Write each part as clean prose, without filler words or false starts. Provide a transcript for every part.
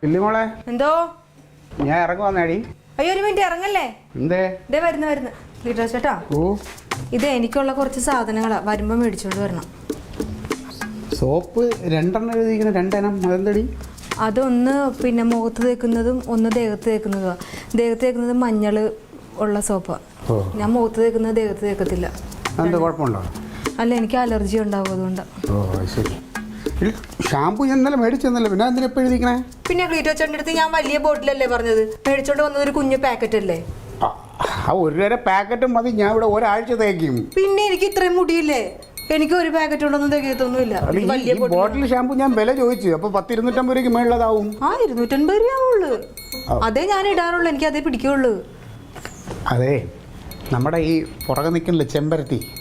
ഇല്ലിമോളെ എന്തോ ഞാൻ ഇറങ്ങുവാന്നേടി. അയ്യോ ഒരു മിനിറ്റ് ഇറങ്ങല്ലേ. എന്തേ? ഇതേ വരുന്നു വീട്ടോ ചേട്ടാ. ഓ ഇത് എനിക്കുള്ള കുറച്ച് സാധനങ്ങളാ, വരുമ്പോ മേടിച്ചോണ്ട് വരണം. സോപ്പ് 2 എണ്ണം എഴുതിയിരിക്കുന്ന 2 ഇനം, അതെന്തടി? അതൊന്ന് പിന്നെ മുഖത്ത് തേക്കുന്നതും ഒന്ന് ദേഹത്ത് തേക്കുന്നതുമാ. ദേഹത്ത് തേക്കുന്നത് മഞ്ഞൾ ഉള്ള സോപ്പാ. ഞാൻ മുഖത്ത് തേക്കുന്നത് ദേഹത്ത് തേക്കത്തില്ല. എന്താ കുഴപ്പമുണ്ടോ? അല്ല, എനിക്ക് അലർജി ഉണ്ടാവും, അതുകൊണ്ട്. ഓ ശരി. ഷാമ്പു ഞാൻ ഇന്നലെ മേടിച്ചെന്നല്ലേ, പിന്നെ എന്തിനാ എപ്പോഴും ഇരിക്കണേ? പിന്നെ ക്ലീറ്റോ ചേട്ടൻ്റെ അടുത്ത് ഞാൻ വലിയ ബോട്ടിലല്ലേ പറഞ്ഞത്, മേടിച്ചോണ്ട് വന്നത് ഒരു കുഞ്ഞു പാക്കറ്റ് അല്ലേ. ആ 1 പാക്കറ്റും മതി, ഞാൻ ഇവിടെ ഒരാഴ്ച തേക്കും. പിന്നെ എനിക്ക് ഇത്രയും മുടിയില്ലേ, എനിക്ക് ഒരു പാക്കറ്റ് കൊണ്ടൊന്നും തികയത്തൊന്നുമില്ല. ബോട്ടിൽ ഷാമ്പു ഞാൻ വില ചോദിച്ചു, അപ്പൊ 10-250 രൂപയ്ക്ക് മേളിലതാവും. 250 രൂപയുള്ളൂ. അതേ ഞാൻ ഇടാറുള്ളൂ, എനിക്ക് അതേ പിടിക്കുള്ളൂ. അതെ, നമ്മുടെ ഈ പുറകെ നിൽക്കുന്നില്ല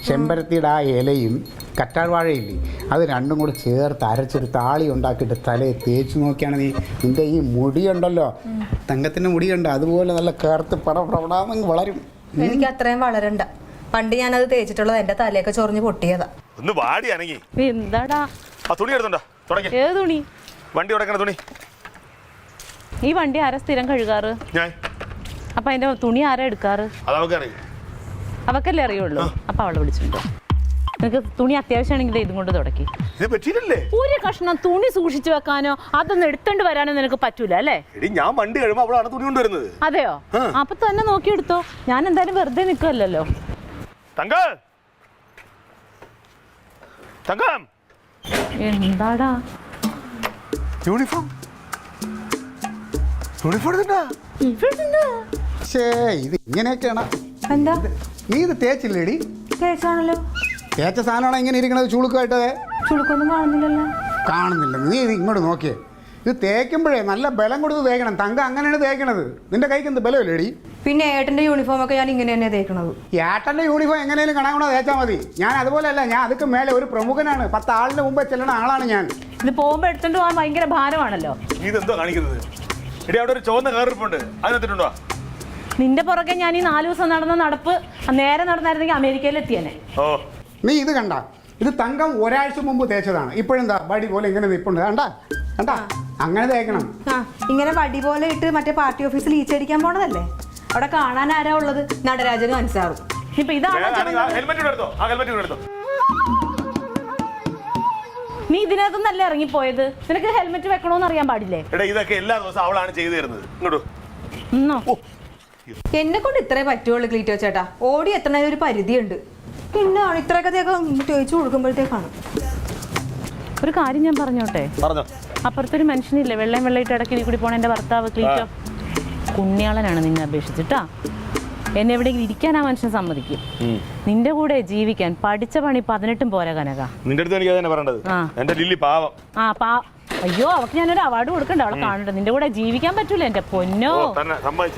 ചെമ്പരത്തിയുടെ ആ ഇലയും കറ്റാർ വാഴയില്ലേ, അത് രണ്ടും കൂടി ചേർത്ത് അരച്ചൊരു താളി ഉണ്ടാക്കിയിട്ട് തലയിൽ തേച്ച് നോക്കിയാണ് നിന്റെ ഈ മുടിയുണ്ടല്ലോ, തങ്കത്തിൻ്റെ മുടിയുണ്ട്, അതുപോലെ നല്ല കറുത്ത് പടപടാന്ന് വളരും. എനിക്ക് അത്രയും വളരണ്ട. പണ്ട് ഞാനത് തേച്ചിട്ടുള്ളത് എന്റെ തലയൊക്കെ ചൊറിഞ്ഞ് പൊട്ടിയതാ. ഒന്ന് വാടി അനങ്ങി. എന്താടാ തുണി എടുത്തോണ്ടാ? ഏത് തുണി? വണ്ടി ഉടക്കണ തുണി. ഈ വണ്ടി ആരാ സ്ഥിരം കഴുകാറ്? ഞാൻ. അപ്പൊ അതിന്റെ തുണി ആരാ എടുക്കാറ്? അതവക്കറിയാം. അവക്കല്ലേ അറിയുള്ളൂ. അപ്പൊ അവളെ വിളിച്ചിട്ടുണ്ടോ? നിനക്ക് തുണി അത്യാവശ്യമാണെങ്കിൽ ഇതും കൊണ്ട് തുടക്കി. ഇത് പറ്റിയില്ലേ? ഒരു കഷ്ണം തുണി സൂക്ഷിച്ചു വെക്കാനോ അതൊന്നും എടുത്തോണ്ട് വരാനോ നിനക്ക് പറ്റൂല അല്ലേ? എടി ഞാൻ വണ്ടി കഴിയുമ്പോ അവളാണ് തുണി കൊണ്ടുവരുന്നത്. അതെയോ? അപ്പൊ തന്നെ നോക്കിയെടുത്തോ. ഞാൻ എന്തായാലും വെറുതെ നിൽക്കല്ലോ. എന്താടാ യൂണിഫോം ഇത് ഇങ്ങനെയൊക്കെയാണ്. എന്താ നീ ഇത് തേച്ചില്ലേടി? തേച്ചാണല്ലോ. തേച്ച സാധനമാണ് ഇങ്ങനെ ഇരിക്കണത്, ചുളുക്കായിട്ട്. ചുളുക്കൊന്നും കാണുന്നില്ലല്ലോ. കാണുന്നില്ല. നീ ഇത് ഇങ്ങോട്ട് നോക്കിയേ. ഇത് തേക്കുമ്പോഴേ നല്ല ബലം കൊടുത്ത് തേക്കണം. തങ്ക അങ്ങനെയാണ് തേക്കണത്. നിന്റെ കൈക്ക് എന്ത് ബലമില്ലേടി? പിന്നെ ഏട്ടന്റെ യൂണിഫോം ഒക്കെ ഞാൻ ഇങ്ങനെ തന്നെ തേക്കണത്. ഏട്ടന്റെ യൂണിഫോം എങ്ങനെയും കണക്കണോ തേച്ചാൽ മതി. ഞാൻ അതുപോലെ അല്ല, ഞാൻ അതൊക്കെ മേലെ ഒരു പ്രമുഖനാണ്. 10 ആളിന് മുമ്പ് ചെല്ലണ ആളാണ് ഞാൻ. ഇത് പോകുമ്പോ എടുത്തോണ്ട് പോകാൻ ഭയങ്കര ഭാരമാണല്ലോ. ഇതെന്തോ കാണിക്കുന്നത്? എടി അവിടെ ഒരു ചുവന്ന കയറിപ്പുണ്ട്, അതിനെത്തിട്ടുണ്ടോ? നിന്റെ പുറകെ ഞാൻ ഈ 4 ദിവസം നടന്ന നടപ്പ് നേരെ നടന്നായിരുന്നെങ്കിൽ അമേരിക്കയിൽ എത്തിയേനെ. ഓ നീ ഇത് കണ്ട? ഇത് തങ്കം ഒരാഴ്ച മുമ്പ് തേച്ചതാണ്. ഇപ്പോഴെന്താ വടി പോലെ ഇങ്ങനെ നിൽപ്പുണ്ട്. കണ്ടാ അങ്ങനെ തേക്കണം. ഇങ്ങനെ വടി പോലെ ഇട്ട് മറ്റേ പാർട്ടി ഓഫീസിൽ ഈച്ചടിക്കാൻ പോണതല്ലേ? അവിടെ കാണാൻ ആരാ ഉള്ളത്? നടരാജനും അൻസാറും. ഇപ്പൊ ഇതാണ് നീ ഇതിനകത്തുനിന്നല്ല ഇറങ്ങിപ്പോയത്. നിനക്ക് ഹെൽമെറ്റ് വെക്കണോന്ന് അറിയാൻ പാടില്ലേ? ഇതൊക്കെ എല്ലാ ദിവസവും അവളാണ് ചെയ്തു തരുന്നത്. എന്നെ കൊണ്ട് ഇത്രേ പറ്റുള്ളൂ ക്ലീറ്റോ ചേട്ടാ. ഓടി എത്തണതിന് ഒരു പരിധിയുണ്ട്. പിന്നെ ഇത്രയൊക്കെ തേച്ച് കൊടുക്കുമ്പോഴത്തേക്കാണ്. ഒരു കാര്യം ഞാൻ പറഞ്ഞോട്ടെ? അപ്പുറത്തൊരു മനുഷ്യനില്ലേ വെള്ളയിട്ട് ഇടയ്ക്ക് കൂടി പോണ എന്റെ ഭർത്താവ് ക്ലീറ്റോ. പുണ്യാളനാണ് നിന്നെ അപേക്ഷിച്ചിട്ടാ. എന്നെ എവിടെയെങ്കിലും ഇരിക്കാൻ ആ മനുഷ്യൻ സമ്മതിക്കും. നിന്റെ കൂടെ ജീവിക്കാൻ പഠിച്ച പണി 18 പോരാ കനക. നിന്റെ അടുത്ത് എനിക്ക് അതന്നെ പറയേണ്ടത്. എന്റെ ലില്ലി പാവം. അയ്യോ, അവക്ക് ഞാനൊരു അവാർഡ് കൊടുക്കണ്ട. അവളെ കാണണ്ട. നിന്റെ കൂടെ ജീവിക്കാൻ പറ്റൂല എന്റെ പൊന്നോ.